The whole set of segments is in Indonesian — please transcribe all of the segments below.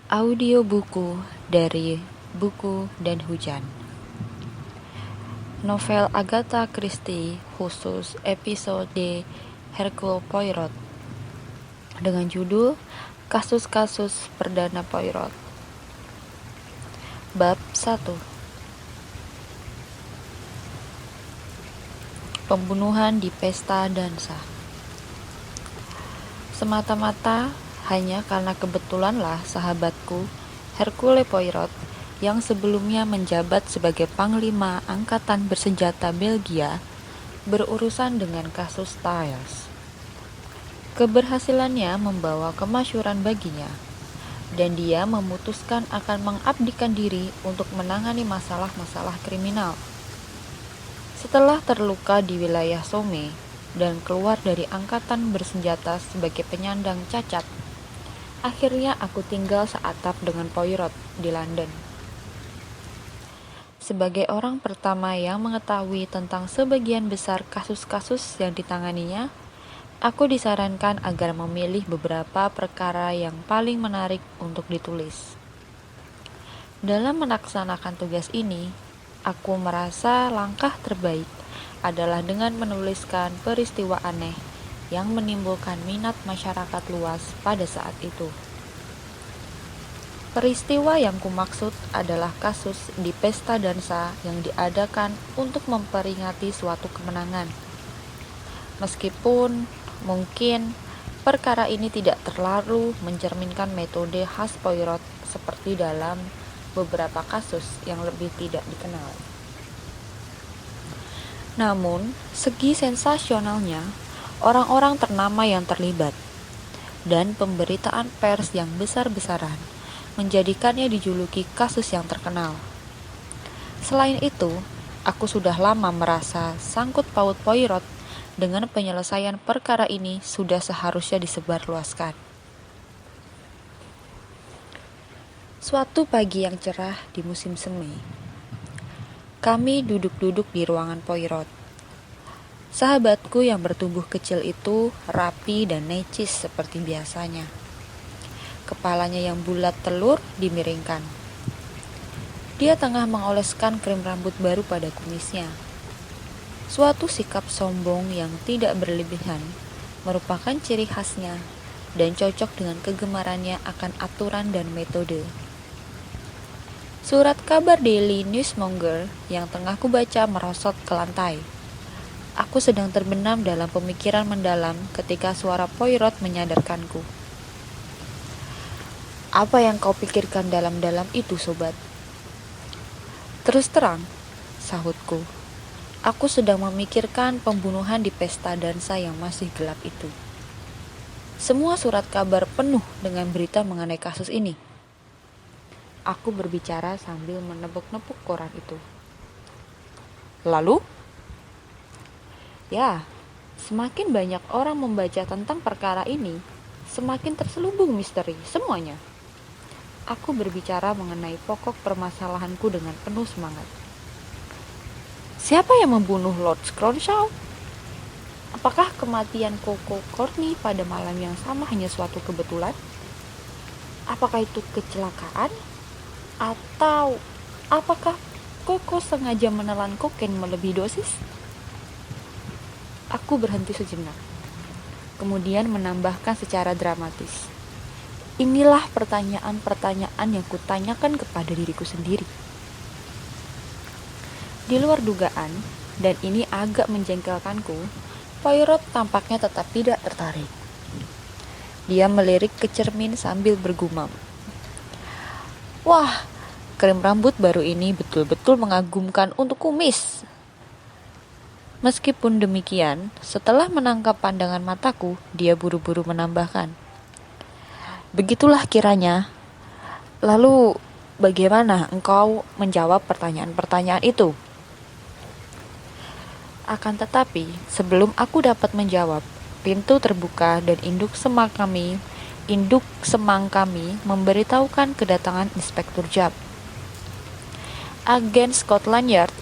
Audiobuku dari Buku dan Hujan. Novel Agatha Christie khusus episode Hercule Poirot dengan judul Kasus-kasus Perdana Poirot. Bab 1. Pembunuhan di pesta dansa. Semata-mata hanya karena kebetulanlah sahabatku, Hercule Poirot, yang sebelumnya menjabat sebagai Panglima Angkatan Bersenjata Belgia, berurusan dengan kasus Styles. Keberhasilannya membawa kemasyhuran baginya, dan dia memutuskan akan mengabdikan diri untuk menangani masalah-masalah kriminal. Setelah terluka di wilayah Somme dan keluar dari angkatan bersenjata sebagai penyandang cacat, akhirnya aku tinggal seatap dengan Poirot di London. Sebagai orang pertama yang mengetahui tentang sebagian besar kasus-kasus yang ditanganinya, aku disarankan agar memilih beberapa perkara yang paling menarik untuk ditulis. Dalam melaksanakan tugas ini, aku merasa langkah terbaik adalah dengan menuliskan peristiwa aneh yang menimbulkan minat masyarakat luas pada saat itu. Peristiwa yang kumaksud adalah kasus di pesta dansa yang diadakan untuk memperingati suatu kemenangan. Meskipun mungkin perkara ini tidak terlalu mencerminkan metode khas Poirot seperti dalam beberapa kasus yang lebih tidak dikenal. Namun, segi sensasionalnya, orang-orang ternama yang terlibat, dan pemberitaan pers yang besar-besaran menjadikannya dijuluki kasus yang terkenal. Selain itu, aku sudah lama merasa sangkut paut Poirot dengan penyelesaian perkara ini sudah seharusnya disebarluaskan. Suatu pagi yang cerah di musim semi, kami duduk-duduk di ruangan Poirot. Sahabatku yang bertubuh kecil itu rapi dan necis seperti biasanya. Kepalanya yang bulat telur dimiringkan. Dia tengah mengoleskan krim rambut baru pada kumisnya. Suatu sikap sombong yang tidak berlebihan merupakan ciri khasnya dan cocok dengan kegemarannya akan aturan dan metode. Surat kabar Daily Newsmonger yang tengah kubaca merosot ke lantai. Aku sedang terbenam dalam pemikiran mendalam ketika suara Poirot menyadarkanku. Apa yang kau pikirkan dalam-dalam itu, sobat? Terus terang, sahutku. Aku sedang memikirkan pembunuhan di pesta dansa yang masih gelap itu. Semua surat kabar penuh dengan berita mengenai kasus ini. Aku berbicara sambil menepuk-nepuk koran itu. Lalu? Ya, semakin banyak orang membaca tentang perkara ini, semakin terselubung misteri semuanya. Aku berbicara mengenai pokok permasalahanku dengan penuh semangat. Siapa yang membunuh Lord Cronshaw? Apakah kematian Coco Courtney pada malam yang sama hanya suatu kebetulan? Apakah itu kecelakaan? Atau apakah Coco sengaja menelan kokain melebihi dosis? Aku berhenti sejenak, kemudian menambahkan secara dramatis. Inilah pertanyaan-pertanyaan yang kutanyakan kepada diriku sendiri. Di luar dugaan, dan ini agak menjengkelkanku, Poirot tampaknya tetap tidak tertarik. Dia melirik ke cermin sambil bergumam. Wah, krim rambut baru ini betul-betul mengagumkan untuk kumis. Meskipun demikian, setelah menangkap pandangan mataku, dia buru-buru menambahkan. Begitulah kiranya. Lalu, bagaimana engkau menjawab pertanyaan-pertanyaan itu? Akan tetapi, sebelum aku dapat menjawab, pintu terbuka dan induk semang kami memberitahukan kedatangan Inspektur Jupp. Agen Scotland Yard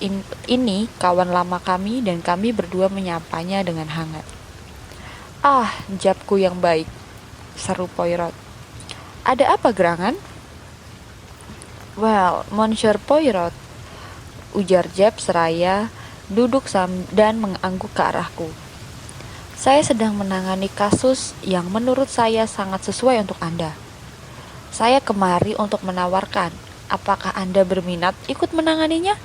ini kawan lama kami dan kami berdua menyapanya dengan hangat. Ah, Juppku yang baik, seru Poirot. Ada apa gerangan? Well, Monsieur Poirot, ujar Jeb seraya duduk dan mengangguk ke arahku. Saya sedang menangani kasus yang menurut saya sangat sesuai untuk Anda. Saya kemari untuk menawarkan, apakah Anda berminat ikut menanganinya?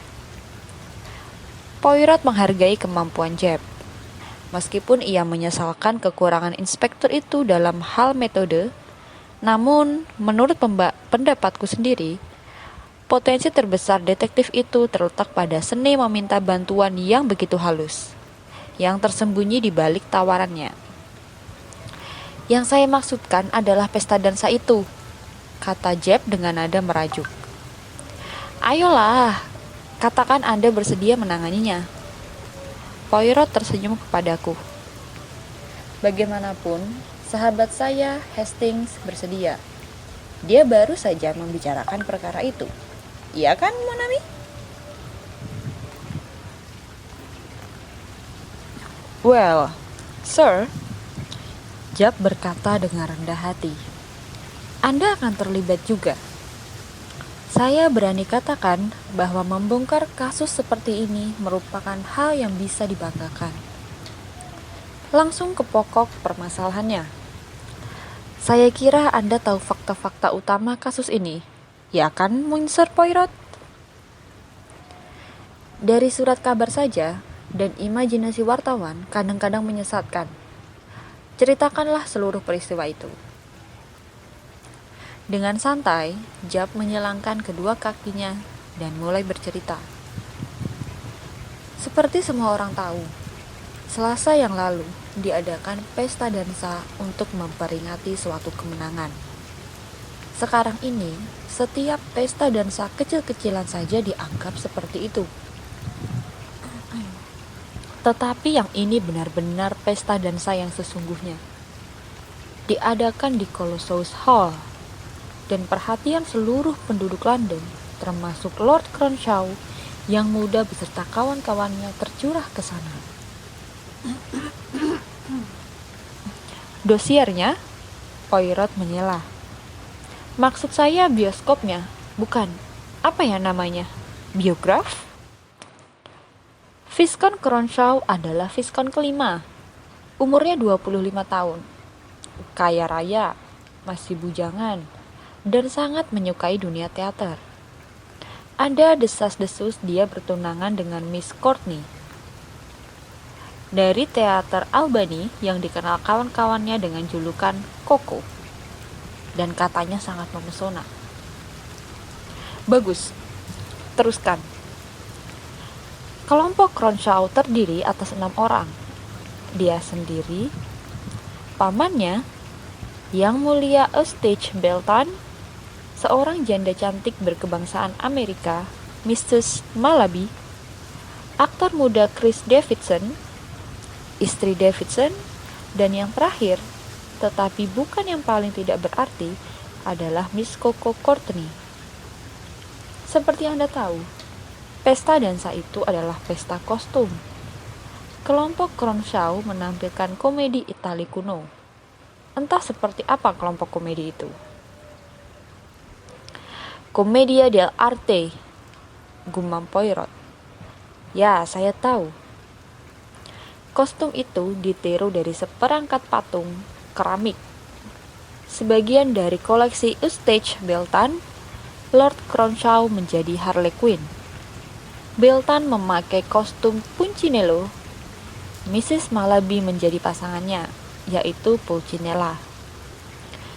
Poirot menghargai kemampuan Jeb. Meskipun ia menyesalkan kekurangan inspektur itu dalam hal metode, namun menurut pendapatku sendiri, potensi terbesar detektif itu terletak pada seni meminta bantuan yang begitu halus, yang tersembunyi di balik tawarannya. Yang saya maksudkan adalah pesta dansa itu, kata Jeb dengan nada merajuk. Ayolah, katakan Anda bersedia menanganinya. Poirot tersenyum kepadaku. Bagaimanapun, sahabat saya, Hastings, bersedia. Dia baru saja membicarakan perkara itu. Iya kan, Monami? Well, sir, Jeb berkata dengan rendah hati. Anda akan terlibat juga. Saya berani katakan bahwa membongkar kasus seperti ini merupakan hal yang bisa dibanggakan. Langsung ke pokok permasalahannya. Saya kira Anda tahu fakta-fakta utama kasus ini, ya kan, Monsieur Poirot? Dari surat kabar saja dan imajinasi wartawan kadang-kadang menyesatkan. Ceritakanlah seluruh peristiwa itu. Dengan santai, Jeb menyilangkan kedua kakinya dan mulai bercerita. Seperti semua orang tahu, Selasa yang lalu diadakan pesta dansa untuk memperingati suatu kemenangan. Sekarang ini, setiap pesta dansa kecil-kecilan saja dianggap seperti itu. Tetapi yang ini benar-benar pesta dansa yang sesungguhnya. Diadakan di Colosseum Hall, dan perhatian seluruh penduduk London, termasuk Lord Cronshaw yang muda beserta kawan-kawannya tercurah ke sana. Dosiernya? Poirot menyela. Maksud saya bioskopnya, bukan. Apa ya namanya? Biograf? Viscount Cronshaw adalah Viscount kelima. Umurnya 25 tahun. Kaya raya, masih bujangan, dan sangat menyukai dunia teater. Ada desas-desus dia bertunangan dengan Miss Courtney dari teater Albany yang dikenal kawan-kawannya dengan julukan Coco, dan katanya sangat memesona. Bagus, teruskan. Kelompok Cronshaw terdiri atas 6 orang. Dia sendiri, pamannya, Yang Mulia Eustache Belton, seorang janda cantik berkebangsaan Amerika, Mrs. Malaby, aktor muda Chris Davidson, istri Davidson, dan yang terakhir, tetapi bukan yang paling tidak berarti, adalah Miss Coco Courtney. Seperti Anda tahu, pesta dansa itu adalah pesta kostum. Kelompok Cronshaw menampilkan komedi Itali kuno. Entah seperti apa kelompok komedi itu. Commedia dell'arte, gumam Poirot. Ya, saya tahu. Kostum itu ditiru dari seperangkat patung keramik. Sebagian dari koleksi Eustache Belton, Lord Cronshaw menjadi Harley Quinn. Belton memakai kostum Punchinello. Mrs. Malaby menjadi pasangannya, yaitu Pulcinella.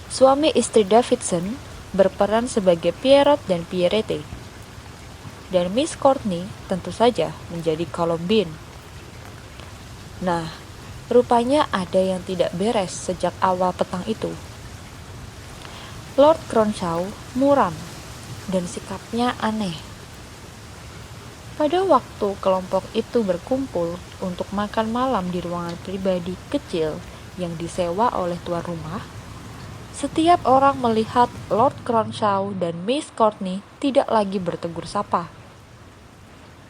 Suami istri Davidson berperan sebagai Pierrot dan Pierrette. Dan Miss Courtney tentu saja menjadi Columbine. Nah, rupanya ada yang tidak beres sejak awal petang itu. Lord Cronshaw muram dan sikapnya aneh. Pada waktu kelompok itu berkumpul untuk makan malam di ruangan pribadi kecil yang disewa oleh tuan rumah, setiap orang melihat Lord Cronshaw dan Miss Courtney tidak lagi bertegur sapa.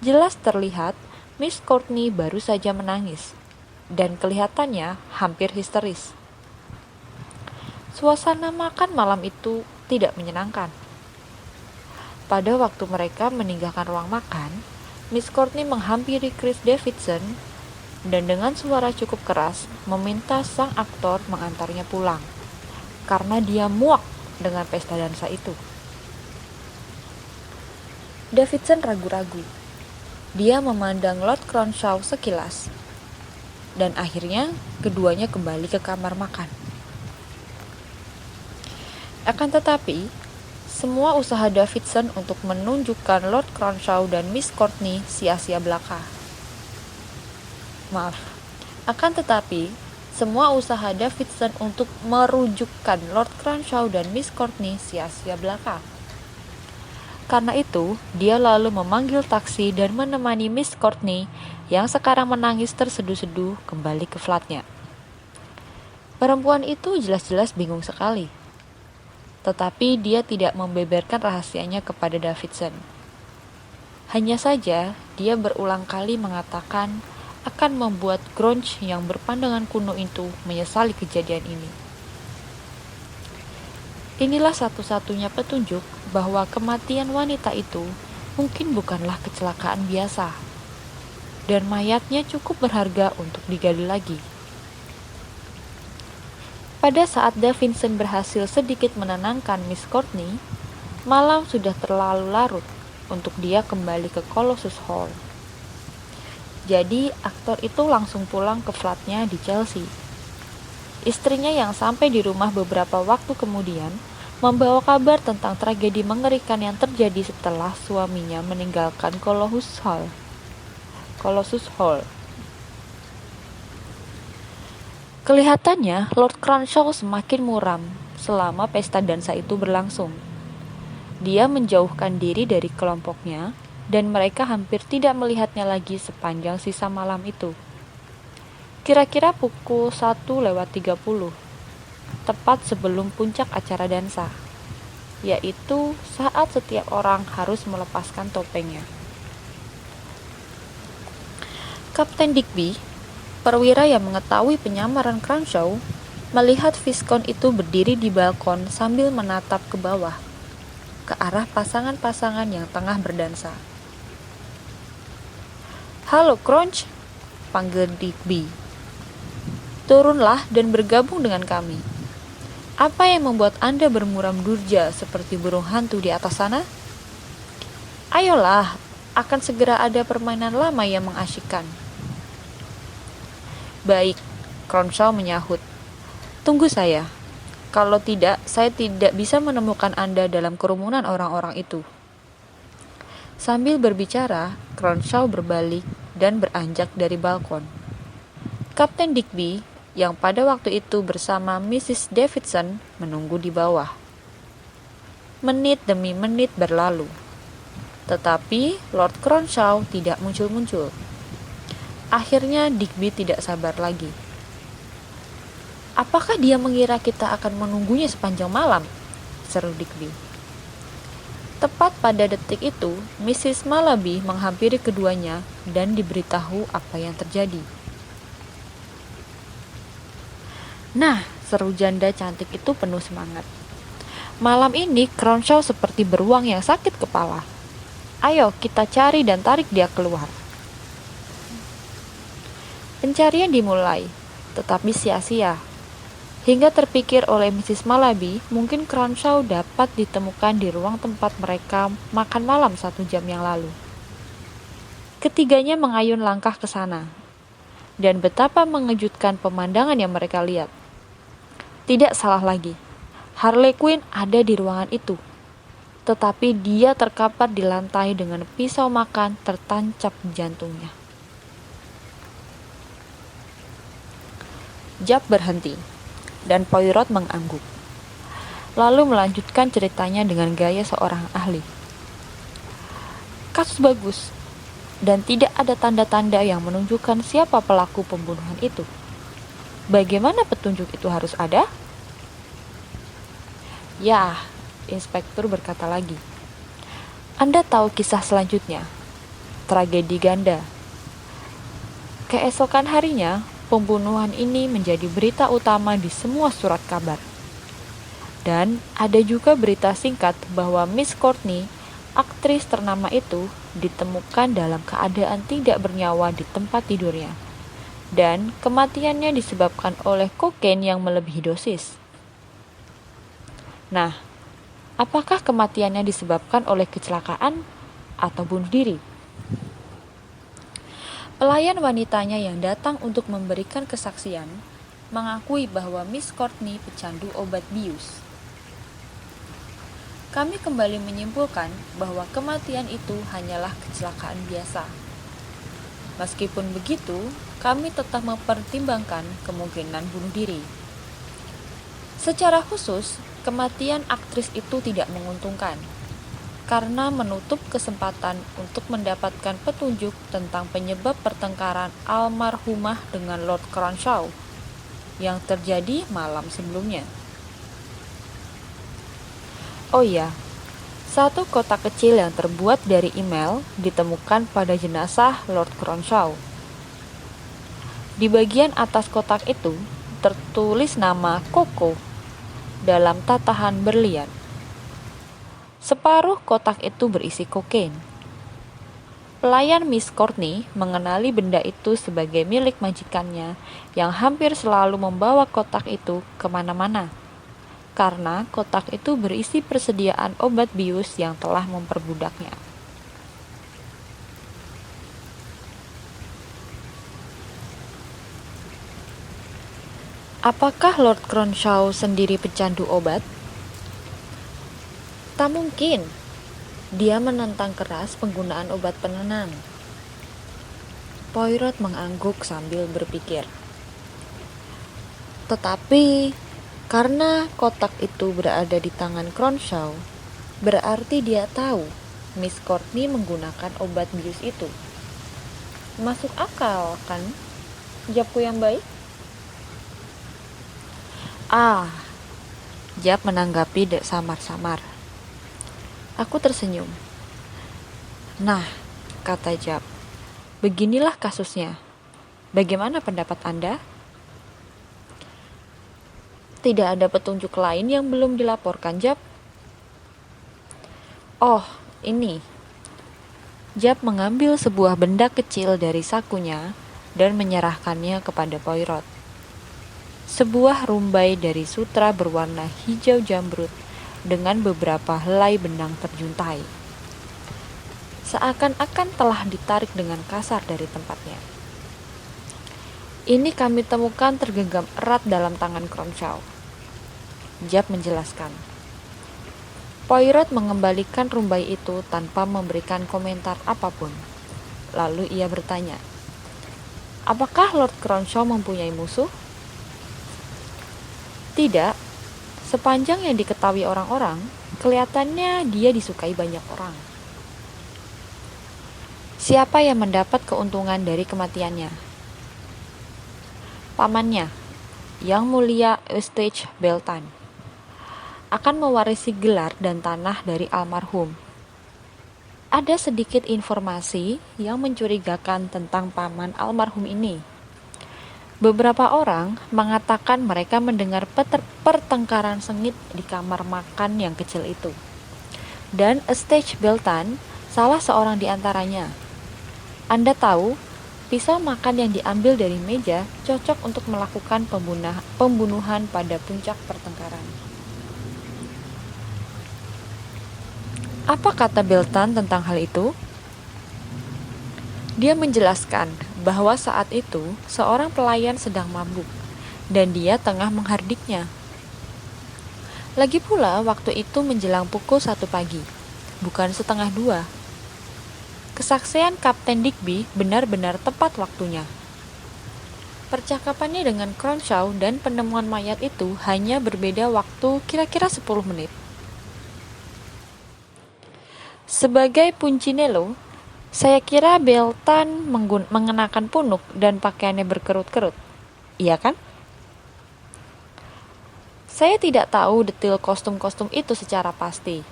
Jelas terlihat Miss Courtney baru saja menangis, dan kelihatannya hampir histeris. Suasana makan malam itu tidak menyenangkan. Pada waktu mereka meninggalkan ruang makan, Miss Courtney menghampiri Chris Davidson dan dengan suara cukup keras meminta sang aktor mengantarnya pulang karena dia muak dengan pesta dansa itu. Davidson ragu-ragu. Dia memandang Lord Cronshaw sekilas, dan akhirnya keduanya kembali ke kamar makan. Akan tetapi, semua usaha Davidson untuk menunjukkan Lord Cronshaw dan Miss Courtney sia-sia belaka. Akan tetapi, semua usaha Davidson untuk merujukkan Lord Cronshaw dan Miss Courtney sia-sia belaka. Karena itu, dia lalu memanggil taksi dan menemani Miss Courtney yang sekarang menangis terseduh-seduh kembali ke flatnya. Perempuan itu jelas-jelas bingung sekali. Tetapi dia tidak membeberkan rahasianya kepada Davidson. Hanya saja, dia berulang kali mengatakan akan membuat Grunge yang berpandangan kuno itu menyesali kejadian ini. Inilah satu-satunya petunjuk bahwa kematian wanita itu mungkin bukanlah kecelakaan biasa, dan mayatnya cukup berharga untuk digali lagi. Pada saat Davidson berhasil sedikit menenangkan Miss Courtney, malam sudah terlalu larut untuk dia kembali ke Colossus Hall. Jadi, aktor itu langsung pulang ke flatnya di Chelsea. Istrinya yang sampai di rumah beberapa waktu kemudian membawa kabar tentang tragedi mengerikan yang terjadi setelah suaminya meninggalkan Colossus Hall. Kelihatannya Lord Cronshaw semakin muram selama pesta dansa itu berlangsung. Dia menjauhkan diri dari kelompoknya dan mereka hampir tidak melihatnya lagi sepanjang sisa malam itu. Kira-kira pukul 1:30, tepat sebelum puncak acara dansa, yaitu saat setiap orang harus melepaskan topengnya. Kapten Digby, perwira yang mengetahui penyamaran Cronshaw, melihat Viscount itu berdiri di balkon sambil menatap ke bawah, ke arah pasangan-pasangan yang tengah berdansa. "Halo, Crunch," panggil Digby. "Turunlah dan bergabung dengan kami. Apa yang membuat Anda bermuram durja seperti burung hantu di atas sana? Ayolah, akan segera ada permainan lama yang mengasyikkan." "Baik," Cronshaw menyahut. "Tunggu saya. Kalau tidak, saya tidak bisa menemukan Anda dalam kerumunan orang-orang itu." Sambil berbicara, Cronshaw berbalik dan beranjak dari balkon. Kapten Digby, yang pada waktu itu bersama Mrs. Davidson, menunggu di bawah. Menit demi menit berlalu, tetapi Lord Cronshaw tidak muncul-muncul. Akhirnya Digby tidak sabar lagi. "Apakah dia mengira kita akan menunggunya sepanjang malam?" seru Digby. Tepat pada detik itu, Mrs. Malaby menghampiri keduanya dan diberitahu apa yang terjadi. "Nah," seru janda cantik itu penuh semangat. "Malam ini Cronshaw seperti beruang yang sakit kepala. Ayo kita cari dan tarik dia keluar." Pencarian dimulai, tetapi sia-sia. Hingga terpikir oleh Mrs. Malaby, mungkin Cronshaw dapat ditemukan di ruang tempat mereka makan malam 1 jam yang lalu. Ketiganya mengayun langkah ke sana. Dan betapa mengejutkan pemandangan yang mereka lihat. Tidak salah lagi, Harley Quinn ada di ruangan itu. Tetapi dia terkapar di lantai dengan pisau makan tertancap di jantungnya. Jap berhenti. Dan Poirot mengangguk. Lalu melanjutkan ceritanya dengan gaya seorang ahli. "Kasus bagus, dan tidak ada tanda-tanda yang menunjukkan siapa pelaku pembunuhan itu. Bagaimana petunjuk itu harus ada?" "Ya," inspektur berkata lagi. "Anda tahu kisah selanjutnya, tragedi ganda. Keesokan harinya, pembunuhan ini menjadi berita utama di semua surat kabar. Dan ada juga berita singkat bahwa Miss Courtney aktris ternama itu ditemukan dalam keadaan tidak bernyawa di tempat tidurnya, dan kematiannya disebabkan oleh kokain yang melebihi dosis. Nah, apakah kematiannya disebabkan oleh kecelakaan atau bunuh diri? Pelayan wanitanya yang datang untuk memberikan kesaksian mengakui bahwa Miss Courtney pecandu obat bius. Kami kembali menyimpulkan bahwa kematian itu hanyalah kecelakaan biasa. Meskipun begitu, kami tetap mempertimbangkan kemungkinan bunuh diri. Secara khusus, kematian aktris itu tidak menguntungkan, karena menutup kesempatan untuk mendapatkan petunjuk tentang penyebab pertengkaran almarhumah dengan Lord Cronshaw yang terjadi malam sebelumnya. Oh iya, satu kotak kecil yang terbuat dari email ditemukan pada jenazah Lord Cronshaw. Di bagian atas kotak itu tertulis nama Coco dalam tatahan berlian. Separuh kotak itu berisi kokain. Pelayan Miss Courtney mengenali benda itu sebagai milik majikannya yang hampir selalu membawa kotak itu kemana-mana, karena kotak itu berisi persediaan obat bius yang telah memperbudaknya. Apakah Lord Cronshaw sendiri pecandu obat? Tak mungkin. Dia menentang keras penggunaan obat penenang. Poirot mengangguk sambil berpikir. Tetapi, karena kotak itu berada di tangan Cronshaw, berarti dia tahu Miss Courtney menggunakan obat bius itu. Masuk akal, kan? Jawabku yang baik? Jawab menanggapi samar-samar. Aku tersenyum. Nah, kata Jab, beginilah kasusnya. Bagaimana pendapat Anda? Tidak ada petunjuk lain yang belum dilaporkan, Jab. Oh, ini. Jab mengambil sebuah benda kecil dari sakunya dan menyerahkannya kepada Poirot. Sebuah rumbai dari sutra berwarna hijau jamrut dengan beberapa helai benang terjuntai. Seakan-akan telah ditarik dengan kasar dari tempatnya. Ini kami temukan tergenggam erat dalam tangan Cronshaw. Jab menjelaskan. Poirot mengembalikan rumbai itu tanpa memberikan komentar apapun. Lalu ia bertanya, apakah Lord Cronshaw mempunyai musuh? Tidak. Sepanjang yang diketahui orang-orang, kelihatannya dia disukai banyak orang. Siapa yang mendapat keuntungan dari kematiannya? Pamannya, Yang Mulia Eustace Beltan, akan mewarisi gelar dan tanah dari almarhum. Ada sedikit informasi yang mencurigakan tentang paman almarhum ini. Beberapa orang mengatakan mereka mendengar pertengkaran sengit di kamar makan yang kecil itu. Dan Eustace Beltan salah seorang di antaranya. Anda tahu, pisau makan yang diambil dari meja cocok untuk melakukan pembunuhan pada puncak pertengkaran. Apa kata Beltan tentang hal itu? Dia menjelaskan bahwa saat itu seorang pelayan sedang mabuk dan dia tengah menghardiknya. Lagi pula waktu itu menjelang pukul 1 pagi, bukan setengah 2. Kesaksian Kapten Digby benar-benar tepat waktunya. Percakapannya dengan Cronshaw dan penemuan mayat itu hanya berbeda waktu kira-kira 10 menit. Sebagai Punchinello, saya kira Beltan mengenakan punuk dan pakaiannya berkerut-kerut. Iya kan? Saya tidak tahu detail kostum-kostum itu secara pasti,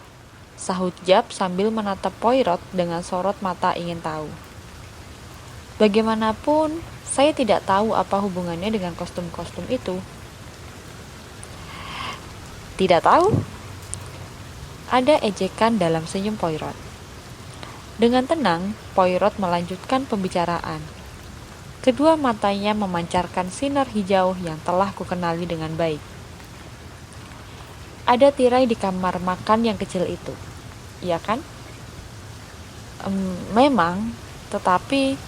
sahut Jab sambil menatap Poirot dengan sorot mata ingin tahu. Bagaimanapun, saya tidak tahu apa hubungannya dengan kostum-kostum itu. Tidak tahu? Ada ejekan dalam senyum Poirot. Dengan tenang, Poirot melanjutkan pembicaraan. Kedua matanya memancarkan sinar hijau yang telah kukenali dengan baik. Ada tirai di kamar makan yang kecil itu, iya kan? Memang, tetapi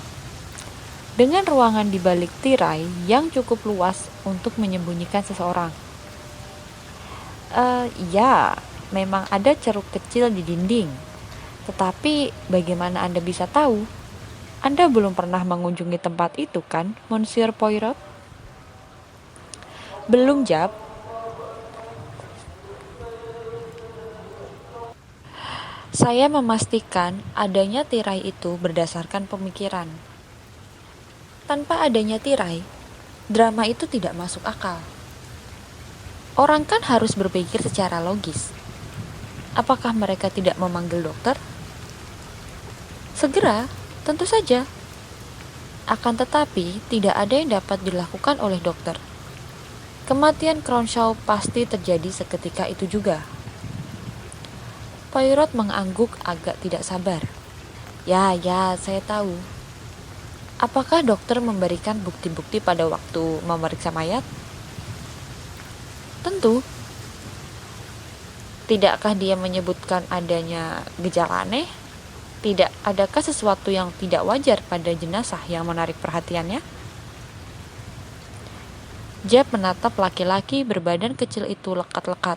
dengan ruangan di balik tirai yang cukup luas untuk menyembunyikan seseorang. Ya, memang ada ceruk kecil di dinding. Tetapi bagaimana Anda bisa tahu? Anda belum pernah mengunjungi tempat itu kan, Monsieur Poirot? Belum, Jap. Saya memastikan adanya tirai itu berdasarkan pemikiran. Tanpa adanya tirai, drama itu tidak masuk akal. Orang kan harus berpikir secara logis. Apakah mereka tidak memanggil dokter? Segera, tentu saja. Akan tetapi, tidak ada yang dapat dilakukan oleh dokter. Kematian Cronshaw pasti terjadi seketika itu juga. Poirot mengangguk agak tidak sabar. Ya, saya tahu. Apakah dokter memberikan bukti-bukti pada waktu memeriksa mayat? Tentu. Tidakkah dia menyebutkan adanya gejala aneh? Tidak adakah sesuatu yang tidak wajar pada jenazah yang menarik perhatiannya? Jeb menatap laki-laki berbadan kecil itu lekat-lekat.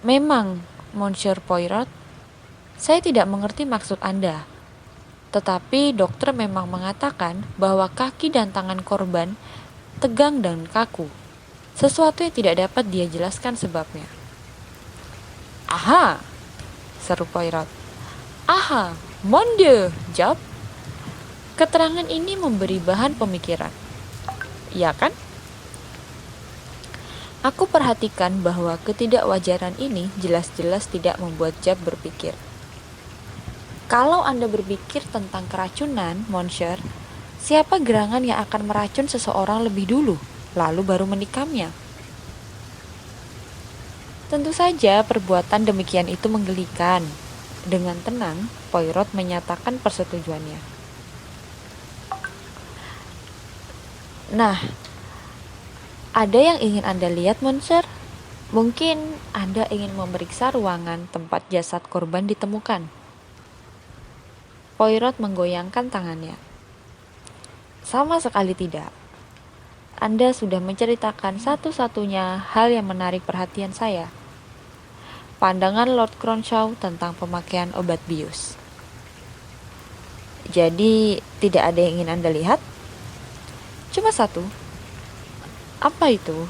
Memang, Monsieur Poirot, saya tidak mengerti maksud Anda. Tetapi dokter memang mengatakan bahwa kaki dan tangan korban tegang dan kaku. Sesuatu yang tidak dapat dia jelaskan sebabnya. Aha, seru Poirot. Aha, mon Dieu, Job. Keterangan ini memberi bahan pemikiran. Iya kan? Aku perhatikan bahwa ketidakwajaran ini jelas-jelas tidak membuat Job berpikir. Kalau Anda berpikir tentang keracunan, Monsieur, siapa gerangan yang akan meracun seseorang lebih dulu, lalu baru menikamnya? Tentu saja perbuatan demikian itu menggelikan. Dengan tenang, Poirot menyatakan persetujuannya. Nah, ada yang ingin Anda lihat, Monsieur? Mungkin Anda ingin memeriksa ruangan tempat jasad korban ditemukan. Poirot menggoyangkan tangannya. Sama sekali tidak. Anda sudah menceritakan satu-satunya hal yang menarik perhatian saya. Pandangan Lord Cronshaw tentang pemakaian obat bius. Jadi, tidak ada yang ingin Anda lihat? Cuma satu. Apa itu?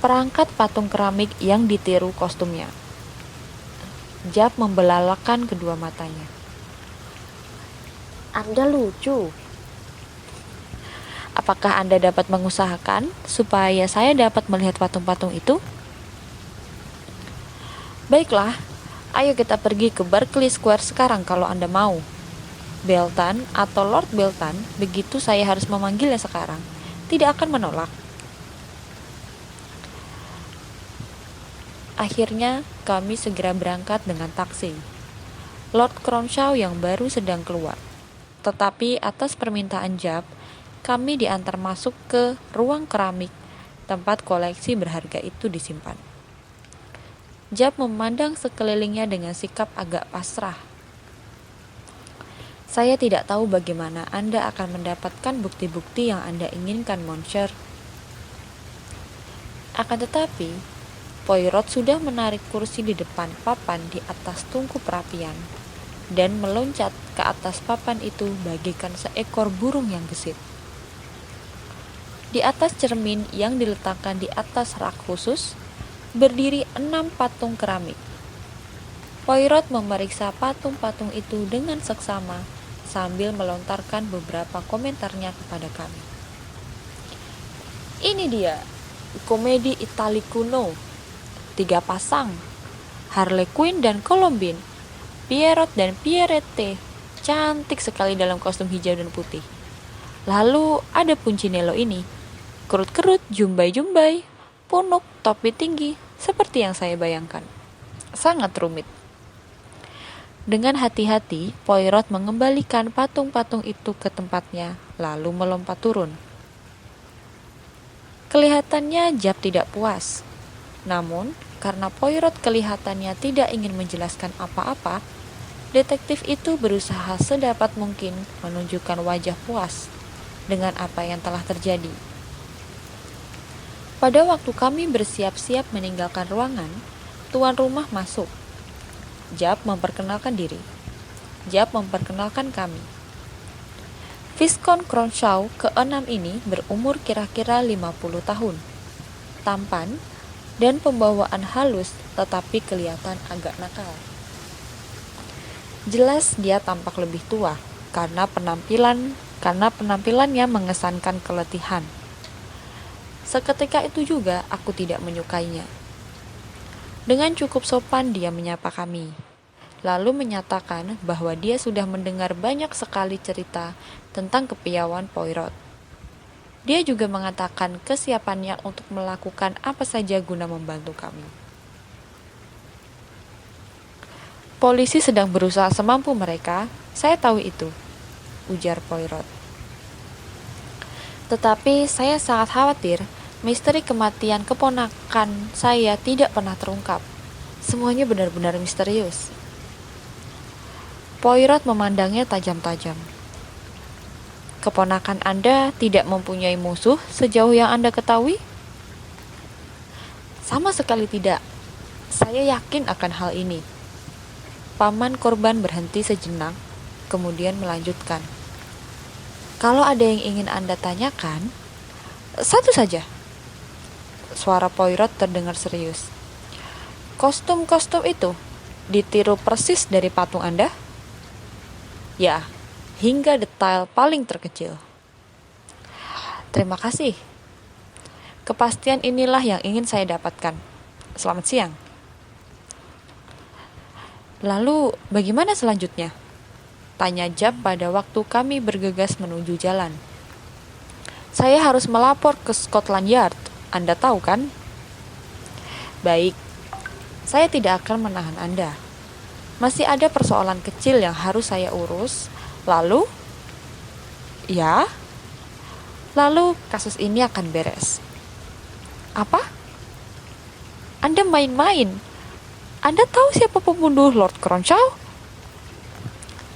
Perangkat patung keramik yang ditiru kostumnya. Jab membelalakan kedua matanya. Anda lucu. Apakah Anda dapat mengusahakan supaya saya dapat melihat patung-patung itu? Baiklah, ayo kita pergi ke Berkeley Square sekarang kalau Anda mau. Beltan atau Lord Beltan, begitu saya harus memanggilnya sekarang, tidak akan menolak. Akhirnya, kami segera berangkat dengan taksi. Lord Cronshaw yang baru sedang keluar. Tetapi atas permintaan Jab, kami diantar masuk ke ruang keramik, tempat koleksi berharga itu disimpan. Jab memandang sekelilingnya dengan sikap agak pasrah. Saya tidak tahu bagaimana Anda akan mendapatkan bukti-bukti yang Anda inginkan, Monsieur. Akan tetapi, Poirot sudah menarik kursi di depan papan di atas tungku perapian dan meloncat ke atas papan itu bagaikan seekor burung yang gesit. Di atas cermin yang diletakkan di atas rak khusus, berdiri 6 patung keramik. Poirot memeriksa patung-patung itu dengan seksama sambil melontarkan beberapa komentarnya kepada kami. Ini dia, komedi Itali kuno. 3 pasang, Harley Quinn dan Colombine, Pierrot dan Pierrette, cantik sekali dalam kostum hijau dan putih. Lalu ada Punchinello ini, kerut-kerut, jumbai-jumbai, punuk, topi tinggi, seperti yang saya bayangkan. Sangat rumit. Dengan hati-hati, Poirot mengembalikan patung-patung itu ke tempatnya, lalu melompat turun. Kelihatannya Jap tidak puas. Namun, karena Poirot kelihatannya tidak ingin menjelaskan apa-apa, detektif itu berusaha sedapat mungkin menunjukkan wajah puas dengan apa yang telah terjadi. Pada waktu kami bersiap-siap meninggalkan ruangan, tuan rumah masuk. Jap memperkenalkan diri. Jap memperkenalkan kami. Viscount Cronshaw ke-6 ini berumur kira-kira 50 tahun. Tampan dan pembawaan halus tetapi kelihatan agak nakal. Jelas dia tampak lebih tua karena penampilannya mengesankan keletihan. Seketika itu juga aku tidak menyukainya. Dengan cukup sopan dia menyapa kami, lalu menyatakan bahwa dia sudah mendengar banyak sekali cerita tentang kepiawaian Poirot. Dia juga mengatakan kesiapannya untuk melakukan apa saja guna membantu kami. Polisi sedang berusaha semampu mereka, saya tahu itu, ujar Poirot. Tetapi saya sangat khawatir misteri kematian keponakan saya tidak pernah terungkap. Semuanya benar-benar misterius. Poirot memandangnya tajam-tajam. Keponakan Anda tidak mempunyai musuh sejauh yang Anda ketahui? Sama sekali tidak. Saya yakin akan hal ini. Paman korban berhenti sejenak, kemudian melanjutkan. Kalau ada yang ingin Anda tanyakan, satu saja. Suara Poirot terdengar serius. Kostum-kostum itu ditiru persis dari patung Anda? Ya, hingga detail paling terkecil. Terima kasih. Kepastian inilah yang ingin saya dapatkan. Selamat siang. Lalu, bagaimana selanjutnya? Tanya Jap pada waktu kami bergegas menuju jalan. Saya harus melapor ke Scotland Yard. Anda tahu kan? Baik, saya tidak akan menahan Anda. Masih ada persoalan kecil yang harus saya urus. Lalu, kasus ini akan beres. Apa? Anda main-main? Anda tahu siapa pembunuh Lord Cronshaw?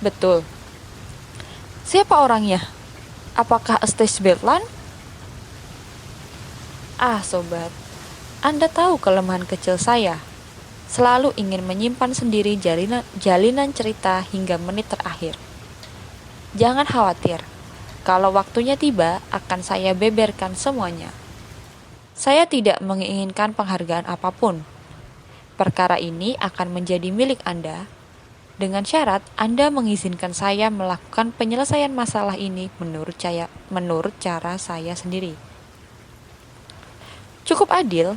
Betul. Siapa orangnya? Apakah Eustace Maitland? Sobat, Anda tahu kelemahan kecil saya. Selalu ingin menyimpan sendiri jalinan cerita hingga menit terakhir. Jangan khawatir, kalau waktunya tiba akan saya beberkan semuanya. Saya tidak menginginkan penghargaan apapun. Perkara ini akan menjadi milik Anda, dengan syarat Anda mengizinkan saya melakukan penyelesaian masalah ini menurut cara saya sendiri. Cukup adil,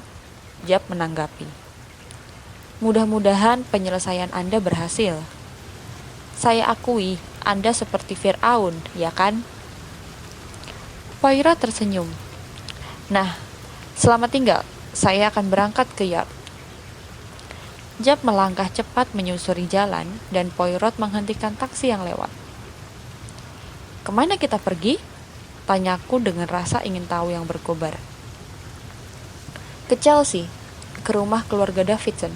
Jap menanggapi. Mudah-mudahan penyelesaian Anda berhasil. Saya akui, Anda seperti Fir'aun, ya kan? Poirot tersenyum. Nah, selamat tinggal. Saya akan berangkat ke Yard. Jap melangkah cepat menyusuri jalan dan Poirot menghentikan taksi yang lewat. Kemana kita pergi? Tanyaku dengan rasa ingin tahu yang berkobar. Ke Chelsea, ke rumah keluarga Davidson.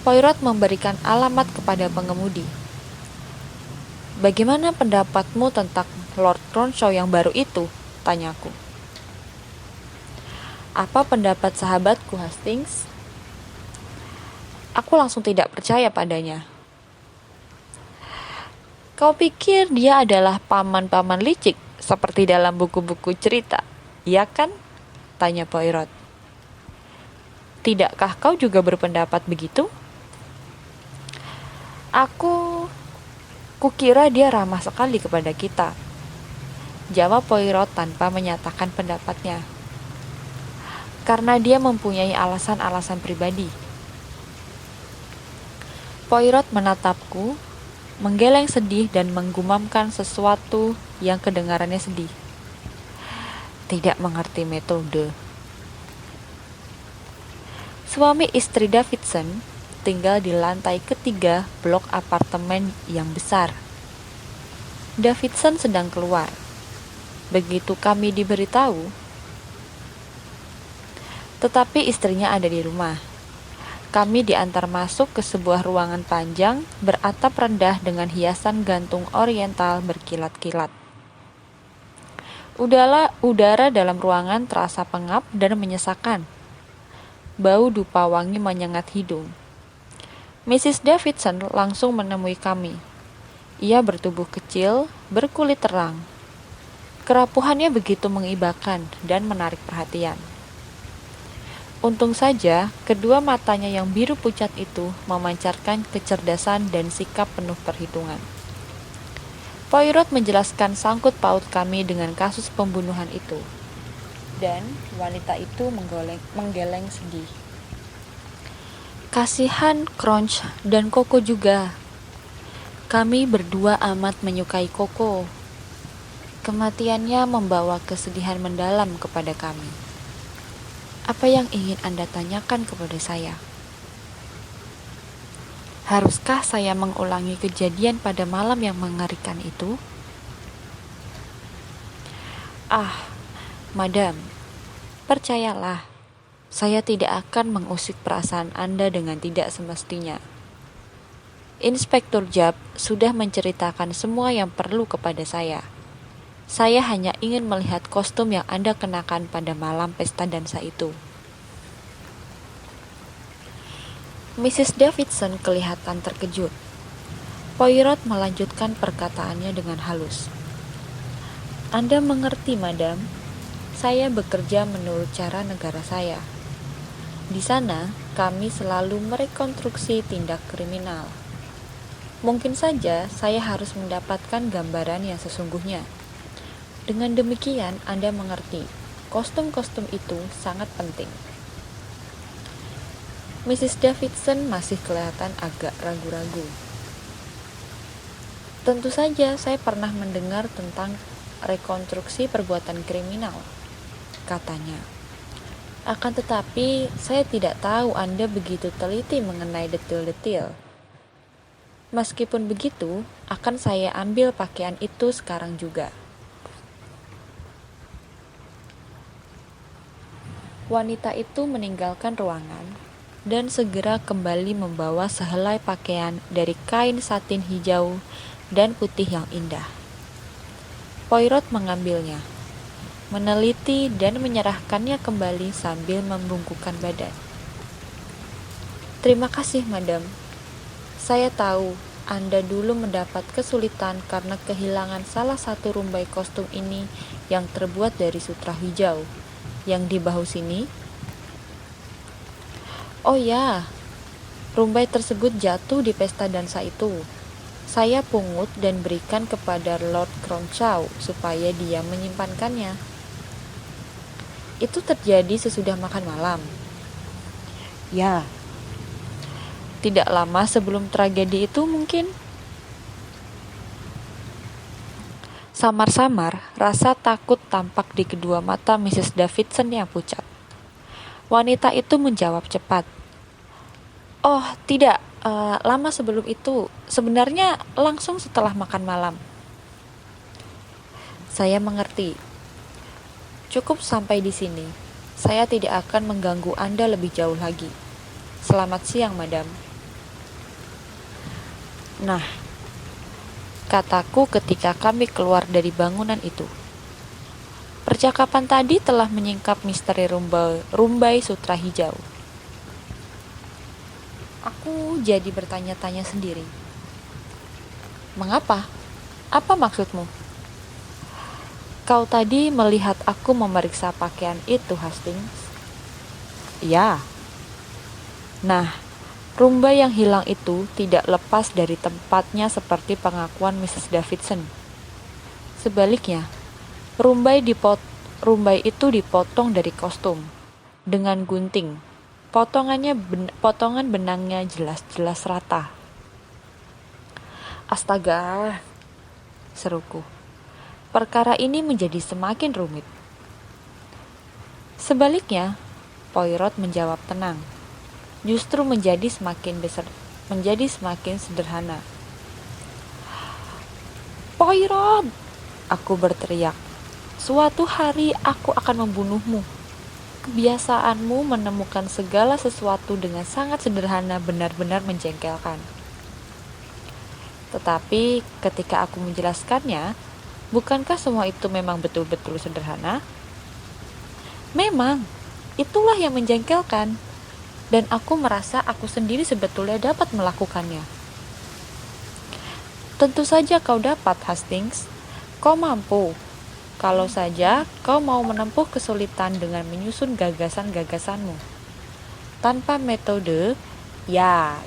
Poirot memberikan alamat kepada pengemudi. Bagaimana pendapatmu tentang Lord Cronshaw yang baru itu? Tanyaku. Apa pendapat sahabatku Hastings? Aku langsung tidak percaya padanya. Kau pikir dia adalah paman-paman licik seperti dalam buku-buku cerita, iya kan? Tanya Poirot. Tidakkah kau juga berpendapat begitu? Kukira dia ramah sekali kepada kita. Jawab Poirot tanpa menyatakan pendapatnya. Karena dia mempunyai alasan-alasan pribadi. Poirot menatapku, menggeleng sedih dan menggumamkan sesuatu yang kedengarannya sedih. Tidak mengerti metode. Suami istri Davidson, tinggal di lantai ketiga blok apartemen yang besar. Davidson sedang keluar. Begitu kami diberitahu, tetapi istrinya ada di rumah. Kami diantar masuk ke sebuah ruangan panjang beratap rendah dengan hiasan gantung oriental berkilat-kilat. Udara dalam ruangan terasa pengap dan menyesakan. Bau dupa wangi menyengat hidung. Mrs. Davidson langsung menemui kami. Ia bertubuh kecil, berkulit terang. Kerapuhannya begitu mengibakan dan menarik perhatian. Untung saja, kedua matanya yang biru pucat itu memancarkan kecerdasan dan sikap penuh perhitungan. Poirot menjelaskan sangkut paut kami dengan kasus pembunuhan itu. Dan wanita itu menggeleng sedih. Kasihan Crunch dan Koko juga. Kami berdua amat menyukai Koko. Kematiannya membawa kesedihan mendalam kepada kami. Apa yang ingin Anda tanyakan kepada saya? Haruskah saya mengulangi kejadian pada malam yang mengerikan itu? Ah, Madam, percayalah, saya tidak akan mengusik perasaan Anda dengan tidak semestinya. Inspektur Jupp sudah menceritakan semua yang perlu kepada saya. Saya hanya ingin melihat kostum yang Anda kenakan pada malam pesta dansa itu. Mrs. Davidson kelihatan terkejut. Poirot melanjutkan perkataannya dengan halus. Anda mengerti, Madam? Saya bekerja menurut cara negara saya. Di sana, kami selalu merekonstruksi tindak kriminal. Mungkin saja saya harus mendapatkan gambaran yang sesungguhnya. Dengan demikian, Anda mengerti, kostum-kostum itu sangat penting. Mrs. Davidson masih kelihatan agak ragu-ragu. Tentu saja saya pernah mendengar tentang rekonstruksi perbuatan kriminal, katanya. Akan tetapi, saya tidak tahu Anda begitu teliti mengenai detil-detil. Meskipun begitu, akan saya ambil pakaian itu sekarang juga. Wanita itu meninggalkan ruangan dan segera kembali membawa sehelai pakaian dari kain satin hijau dan putih yang indah. Poirot mengambilnya, meneliti dan menyerahkannya kembali sambil membungkukkan badan. Terima kasih, Madam. Saya tahu Anda dulu mendapat kesulitan karena kehilangan salah satu rumbai kostum ini yang terbuat dari sutra hijau, yang di bahu sini. Oh ya, rumbai tersebut jatuh di pesta dansa itu. Saya pungut dan berikan kepada Lord Cronshaw supaya dia menyimpankannya. Itu terjadi sesudah makan malam. Ya, tidak lama sebelum tragedi itu mungkin. Samar-samar, rasa takut tampak di kedua mata Mrs. Davidson yang pucat. Wanita itu menjawab cepat. Oh, tidak, lama sebelum itu. Sebenarnya langsung setelah makan malam. Saya mengerti. Cukup sampai di sini. Saya tidak akan mengganggu Anda lebih jauh lagi. Selamat siang, Madam. Nah, kataku ketika kami keluar dari bangunan itu. Percakapan tadi telah menyingkap misteri rumbai sutra hijau. Aku jadi bertanya-tanya sendiri. Mengapa? Apa maksudmu? Kau tadi melihat aku memeriksa pakaian itu, Hastings? Ya. Nah, rumbai yang hilang itu tidak lepas dari tempatnya seperti pengakuan Mrs. Davidson. Sebaliknya, rumbai itu dipotong dari kostum dengan gunting. Potongan benangnya jelas-jelas rata. Astaga, seruku. Perkara ini menjadi semakin rumit. Sebaliknya, Poirot menjawab tenang. justru menjadi semakin sederhana. Poirot! Aku berteriak. Suatu hari aku akan membunuhmu. Kebiasaanmu menemukan segala sesuatu dengan sangat sederhana benar-benar menjengkelkan. Tetapi ketika aku menjelaskannya, bukankah semua itu memang betul-betul sederhana? Memang, itulah yang menjengkelkan. Dan aku merasa aku sendiri sebetulnya dapat melakukannya. Tentu saja kau dapat, Hastings. Kau mampu. Kalau saja kau mau menempuh kesulitan dengan menyusun gagasan-gagasanmu. Tanpa metode, ya.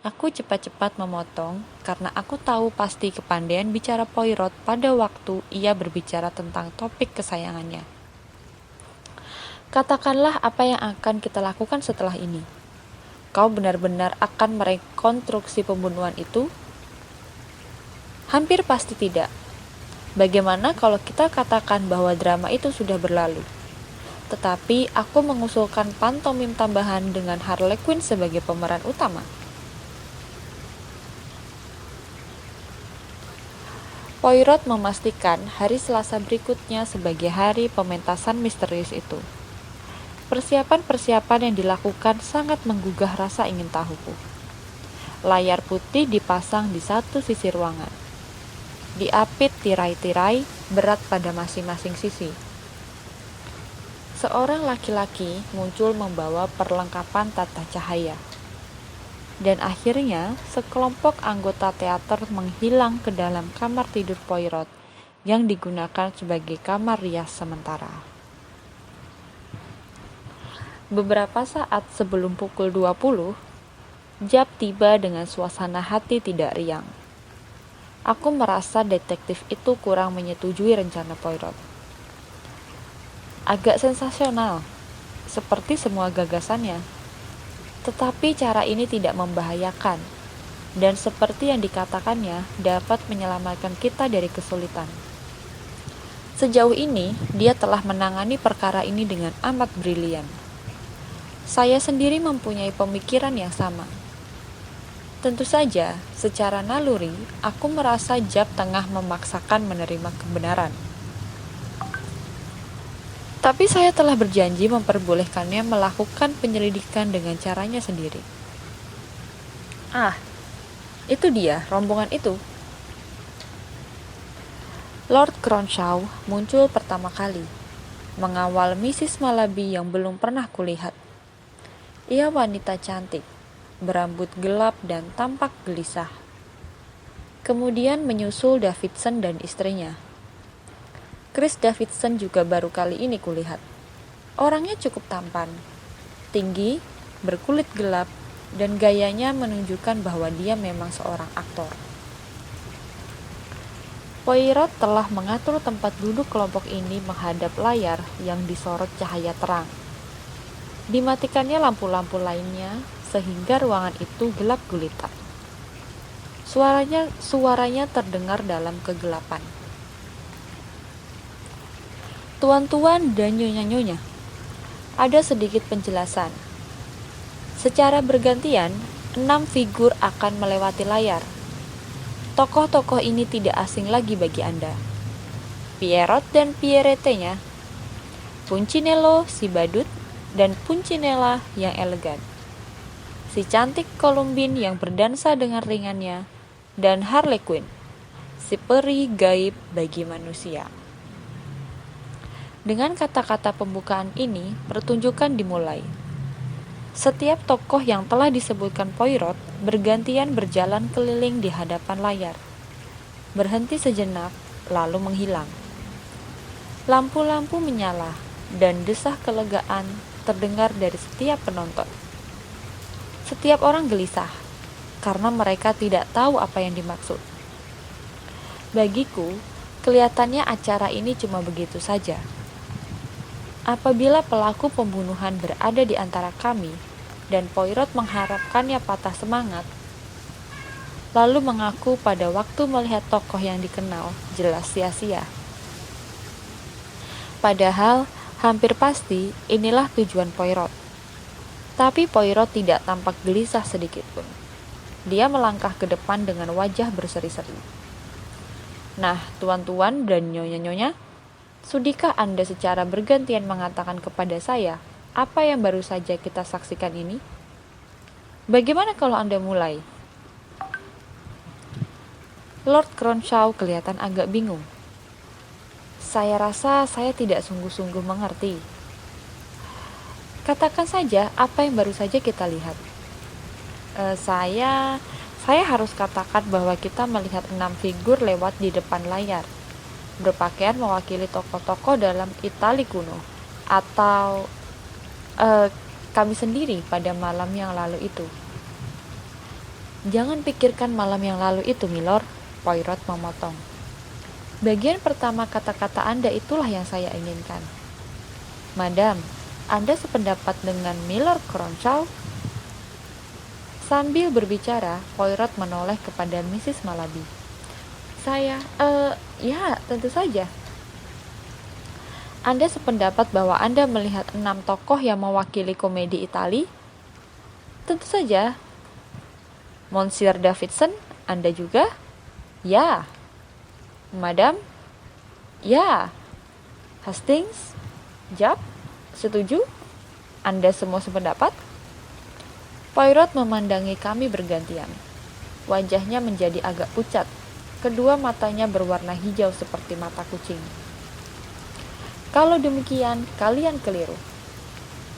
Aku cepat-cepat memotong karena aku tahu pasti kepandaian bicara Poirot pada waktu ia berbicara tentang topik kesayangannya. Katakanlah apa yang akan kita lakukan setelah ini. Kau benar-benar akan merekonstruksi pembunuhan itu? Hampir pasti tidak. Bagaimana kalau kita katakan bahwa drama itu sudah berlalu? Tetapi aku mengusulkan pantomim tambahan dengan Harley Quinn sebagai pemeran utama. Poirot memastikan hari Selasa berikutnya sebagai hari pementasan misterius itu. Persiapan-persiapan yang dilakukan sangat menggugah rasa ingin tahuku. Layar putih dipasang di satu sisi ruangan. Diapit tirai-tirai berat pada masing-masing sisi. Seorang laki-laki muncul membawa perlengkapan tata cahaya. Dan akhirnya sekelompok anggota teater menghilang ke dalam kamar tidur Poirot yang digunakan sebagai kamar rias sementara. Beberapa saat sebelum pukul 20, Japp tiba dengan suasana hati tidak riang. Aku merasa detektif itu kurang menyetujui rencana Poirot. Agak sensasional, seperti semua gagasannya. Tetapi cara ini tidak membahayakan, dan seperti yang dikatakannya dapat menyelamatkan kita dari kesulitan. Sejauh ini, dia telah menangani perkara ini dengan amat brilian. Saya sendiri mempunyai pemikiran yang sama. Tentu saja, secara naluri, aku merasa Japp tengah memaksakan menerima kebenaran. Tapi saya telah berjanji memperbolehkannya melakukan penyelidikan dengan caranya sendiri. Ah, itu dia, rombongan itu. Lord Cronshaw muncul pertama kali, mengawal Mrs. Malaby yang belum pernah kulihat. Ia wanita cantik, berambut gelap dan tampak gelisah. Kemudian menyusul Davidson dan istrinya. Chris Davidson juga baru kali ini kulihat. Orangnya cukup tampan, tinggi, berkulit gelap, dan gayanya menunjukkan bahwa dia memang seorang aktor. Poirot telah mengatur tempat duduk kelompok ini menghadap layar yang disorot cahaya terang. Dimatikannya lampu-lampu lainnya sehingga ruangan itu gelap gulita. Suaranya terdengar dalam kegelapan. Tuan-tuan dan nyonya-nyonya, ada sedikit penjelasan. Secara bergantian, 6 figur akan melewati layar. Tokoh-tokoh ini tidak asing lagi bagi Anda. Pierrot dan Pierrette-nya, Punchinello si badut, dan Punchinella yang elegan. Si cantik Columbine yang berdansa dengan ringannya, dan Harley Quinn, si peri gaib bagi manusia. Dengan kata-kata pembukaan ini, pertunjukan dimulai. Setiap tokoh yang telah disebutkan Poirot bergantian berjalan keliling di hadapan layar, berhenti sejenak, lalu menghilang. Lampu-lampu menyala, dan desah kelegaan terdengar dari setiap penonton. Setiap orang gelisah, karena mereka tidak tahu apa yang dimaksud. Bagiku, kelihatannya acara ini cuma begitu saja. Apabila pelaku pembunuhan berada di antara kami, dan Poirot mengharapkannya patah semangat, lalu mengaku pada waktu melihat tokoh yang dikenal jelas sia-sia. Padahal, hampir pasti inilah tujuan Poirot. Tapi Poirot tidak tampak gelisah sedikit pun. Dia melangkah ke depan dengan wajah berseri-seri. Nah, tuan-tuan dan nyonya-nyonya, sudikah Anda secara bergantian mengatakan kepada saya apa yang baru saja kita saksikan ini? Bagaimana kalau Anda mulai? Lord Cronshaw kelihatan agak bingung. Saya rasa saya tidak sungguh-sungguh mengerti. Katakan saja apa yang baru saja kita lihat. Saya harus katakan bahwa kita melihat 6 figur lewat di depan layar, berpakaian mewakili tokoh-tokoh dalam Itali kuno, atau kami sendiri pada malam yang lalu itu. Jangan pikirkan malam yang lalu itu, Milord, Poirot memotong. Bagian pertama kata-kata Anda itulah yang saya inginkan. Madam, Anda sependapat dengan Milord Cronshaw? Sambil berbicara, Poirot menoleh kepada Mrs. Malaby. Ya, tentu saja. Anda sependapat bahwa Anda melihat 6 tokoh yang mewakili komedi Itali? Tentu saja. Monsieur Davidson, Anda juga? Ya. Madam? Ya. Hastings? Jap? Setuju? Anda semua sependapat? Poirot memandangi kami bergantian. Wajahnya menjadi agak pucat. Kedua matanya berwarna hijau seperti mata kucing. Kalau demikian, kalian keliru.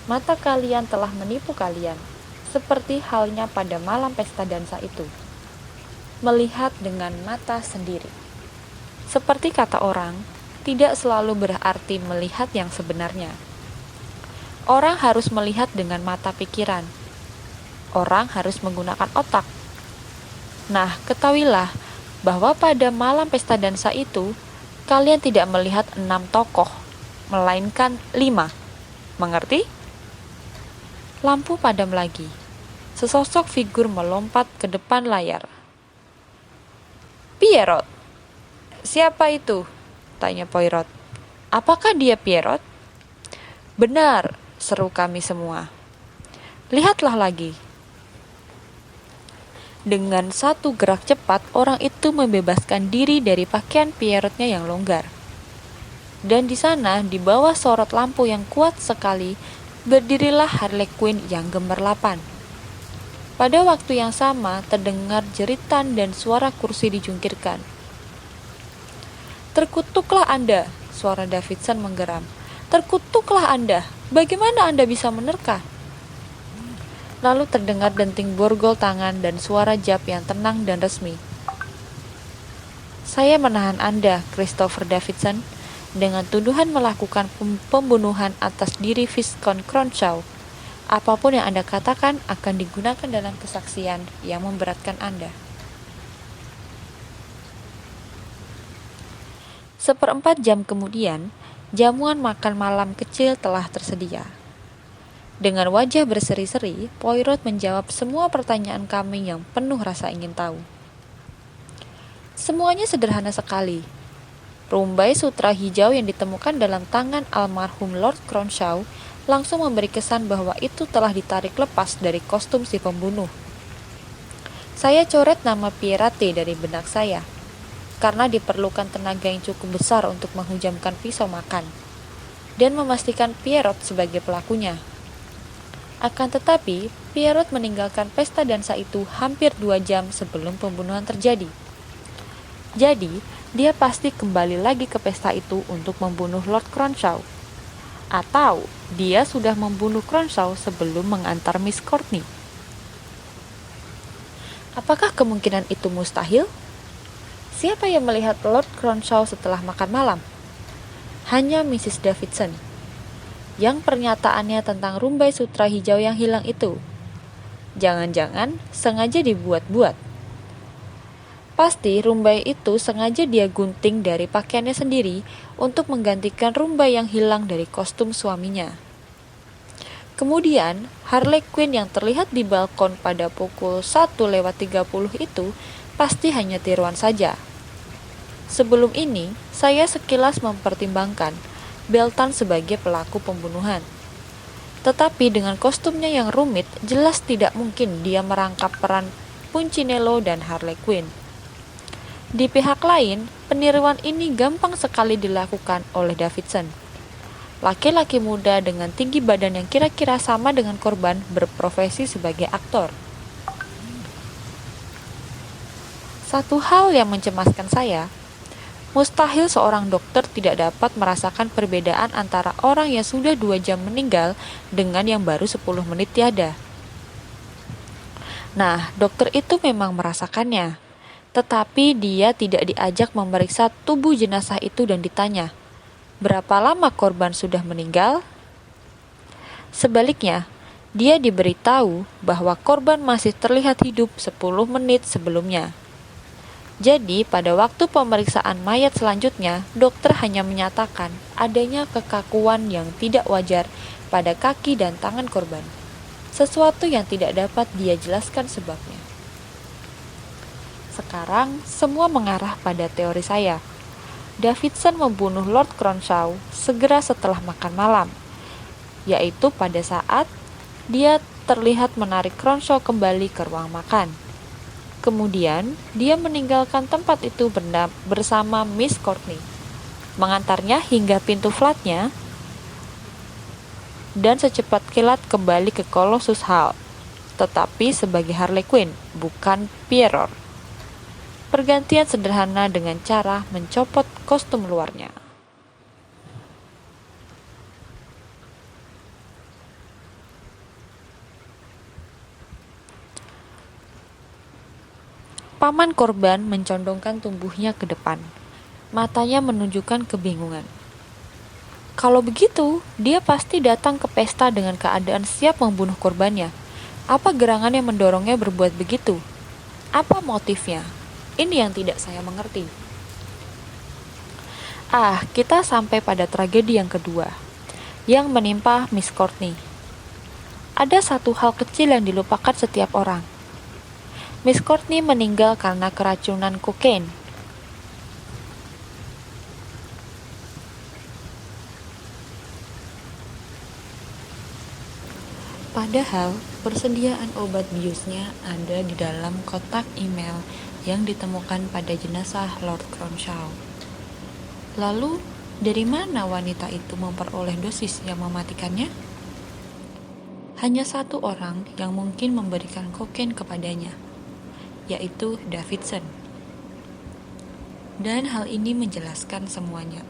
Mata kalian telah menipu kalian, seperti halnya pada malam pesta dansa itu. Melihat dengan mata sendiri. Seperti kata orang, tidak selalu berarti melihat yang sebenarnya. Orang harus melihat dengan mata pikiran. Orang harus menggunakan otak. Nah, ketahuilah bahwa pada malam pesta dansa itu, kalian tidak melihat 6 tokoh, melainkan 5. Mengerti? Lampu padam lagi. Sesosok figur melompat ke depan layar. Pierrot. Siapa itu? Tanya Poirot. Apakah dia Pierrot? Benar, seru kami semua. Lihatlah lagi. Dengan satu gerak cepat, orang itu membebaskan diri dari pakaian Pierrotnya yang longgar. Dan di sana, di bawah sorot lampu yang kuat sekali, berdirilah Harley Quinn yang gemerlapan. Pada waktu yang sama, terdengar jeritan dan suara kursi dijungkirkan. Terkutuklah Anda, suara Davidson menggeram. Terkutuklah Anda, bagaimana Anda bisa menerka? Lalu terdengar denting borgol tangan dan suara Jap yang tenang dan resmi. Saya menahan Anda, Christopher Davidson, dengan tuduhan melakukan pembunuhan atas diri Viscount Cronshaw. Apapun yang Anda katakan akan digunakan dalam kesaksian yang memberatkan Anda. 1/4 jam kemudian, jamuan makan malam kecil telah tersedia. Dengan wajah berseri-seri, Poirot menjawab semua pertanyaan kami yang penuh rasa ingin tahu. Semuanya sederhana sekali. Rumbai sutra hijau yang ditemukan dalam tangan almarhum Lord Cronshaw langsung memberi kesan bahwa itu telah ditarik lepas dari kostum si pembunuh. Saya coret nama Pierate dari benak saya, karena diperlukan tenaga yang cukup besar untuk menghujamkan pisau makan, dan memastikan Pierrot sebagai pelakunya. Akan tetapi, Pierrot meninggalkan pesta dansa itu hampir 2 jam sebelum pembunuhan terjadi. Jadi, dia pasti kembali lagi ke pesta itu untuk membunuh Lord Cronshaw. Atau dia sudah membunuh Cronshaw sebelum mengantar Miss Courtney. Apakah kemungkinan itu mustahil? Siapa yang melihat Lord Cronshaw setelah makan malam? Hanya Mrs. Davidson, yang pernyataannya tentang rumbai sutra hijau yang hilang itu. Jangan-jangan sengaja dibuat-buat. Pasti rumbai itu sengaja dia gunting dari pakaiannya sendiri untuk menggantikan rumbai yang hilang dari kostum suaminya. Kemudian, Harley Quinn yang terlihat di balkon pada pukul 1:30 itu pasti hanya tiruan saja. Sebelum ini, saya sekilas mempertimbangkan Beltan sebagai pelaku pembunuhan. Tetapi dengan kostumnya yang rumit, jelas tidak mungkin dia merangkap peran Punchinello dan Harley Quinn. Di pihak lain, peniruan ini gampang sekali dilakukan oleh Davidson. Laki-laki muda dengan tinggi badan yang kira-kira sama dengan korban berprofesi sebagai aktor. Satu hal yang mencemaskan saya, mustahil seorang dokter tidak dapat merasakan perbedaan antara orang yang sudah 2 jam meninggal dengan yang baru 10 menit tiada. Nah, dokter itu memang merasakannya, tetapi dia tidak diajak memeriksa tubuh jenazah itu dan ditanya, berapa lama korban sudah meninggal? Sebaliknya, dia diberitahu bahwa korban masih terlihat hidup 10 menit sebelumnya. Jadi, pada waktu pemeriksaan mayat selanjutnya, dokter hanya menyatakan adanya kekakuan yang tidak wajar pada kaki dan tangan korban. Sesuatu yang tidak dapat dia jelaskan sebabnya. Sekarang, semua mengarah pada teori saya. Davidson membunuh Lord Cronshaw segera setelah makan malam, yaitu pada saat dia terlihat menarik Cronshaw kembali ke ruang makan. Kemudian, dia meninggalkan tempat itu bersama Miss Courtney, mengantarnya hingga pintu flatnya, dan secepat kilat kembali ke Colossus Hall, tetapi sebagai Harley Quinn, bukan Pierrot. Pergantian sederhana dengan cara mencopot kostum luarnya. Paman korban mencondongkan tubuhnya ke depan. Matanya menunjukkan kebingungan. Kalau begitu, dia pasti datang ke pesta dengan keadaan siap membunuh korbannya. Apa gerangan yang mendorongnya berbuat begitu? Apa motifnya? Ini yang tidak saya mengerti. Kita sampai pada tragedi yang kedua, yang menimpa Miss Courtney. Ada satu hal kecil yang dilupakan setiap orang. Miss Courtney meninggal karena keracunan kokain. Padahal, persediaan obat biusnya ada di dalam kotak email yang ditemukan pada jenazah Lord Cronshaw. Lalu, dari mana wanita itu memperoleh dosis yang mematikannya? Hanya satu orang yang mungkin memberikan kokain kepadanya, yaitu Davidson. Dan hal ini menjelaskan semuanya.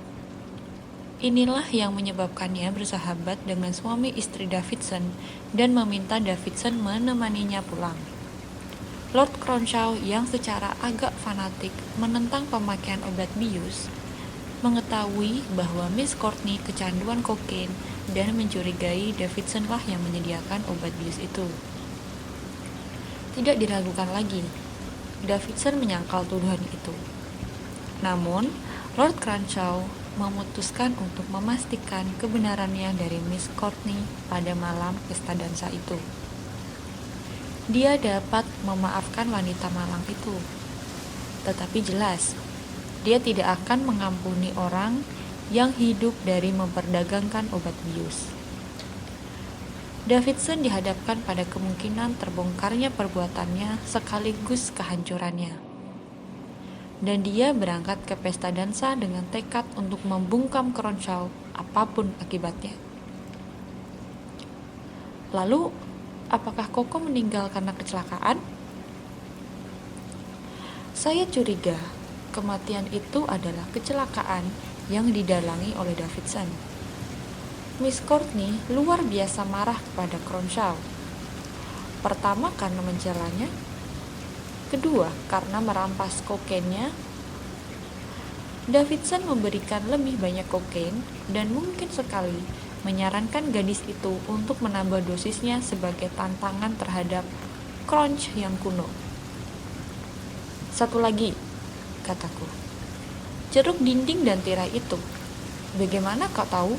Inilah yang menyebabkannya bersahabat dengan suami istri Davidson dan meminta Davidson menemaninya pulang. Lord Cronshaw yang secara agak fanatik menentang pemakaian obat bius, mengetahui bahwa Miss Courtney kecanduan kokain dan mencurigai Davidson lah yang menyediakan obat bius itu. Tidak diragukan lagi, Davidson menyangkal tuduhan itu. Namun, Lord Cronshaw memutuskan untuk memastikan kebenarannya dari Miss Courtney pada malam pesta dansa itu. Dia dapat memaafkan wanita malang itu, tetapi jelas, dia tidak akan mengampuni orang yang hidup dari memperdagangkan obat bius. Davidson dihadapkan pada kemungkinan terbongkarnya perbuatannya sekaligus kehancurannya. Dan dia berangkat ke pesta dansa dengan tekad untuk membungkam Cronshaw apapun akibatnya. Lalu, apakah Koko meninggal karena kecelakaan? Saya curiga kematian itu adalah kecelakaan yang didalangi oleh Davidson. Miss Courtney luar biasa marah kepada Cronshaw. Pertama karena mencelanya, kedua karena merampas kokainnya. Davidson memberikan lebih banyak kokain dan mungkin sekali menyarankan gadis itu untuk menambah dosisnya sebagai tantangan terhadap Crunch yang kuno. Satu lagi, kataku. Ceruk dinding dan tirai itu. Bagaimana kau tahu?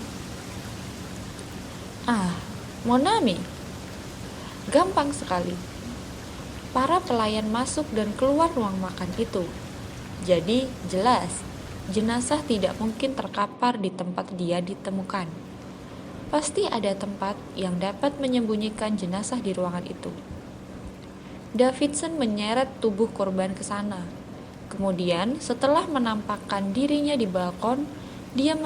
Monami. Gampang sekali. Para pelayan masuk dan keluar ruang makan itu. Jadi, jelas, jenazah tidak mungkin terkapar di tempat dia ditemukan. Pasti ada tempat yang dapat menyembunyikan jenazah di ruangan itu. Davidson menyeret tubuh korban ke sana. Kemudian, setelah menampakkan dirinya di balkon, dia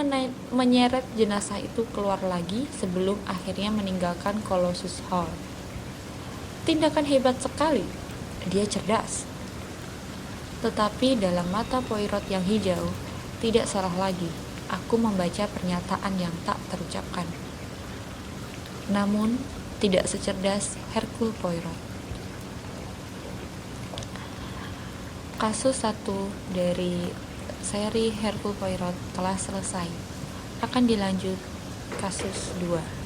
menyeret jenazah itu keluar lagi sebelum akhirnya meninggalkan Colossus Hall. Tindakan hebat sekali. Dia cerdas. Tetapi dalam mata Poirot yang hijau, tidak salah lagi. Aku membaca pernyataan yang tak terucapkan. Namun, tidak secerdas Hercule Poirot. Kasus 1 dari seri Hercule Poirot telah selesai. Akan dilanjut kasus 2.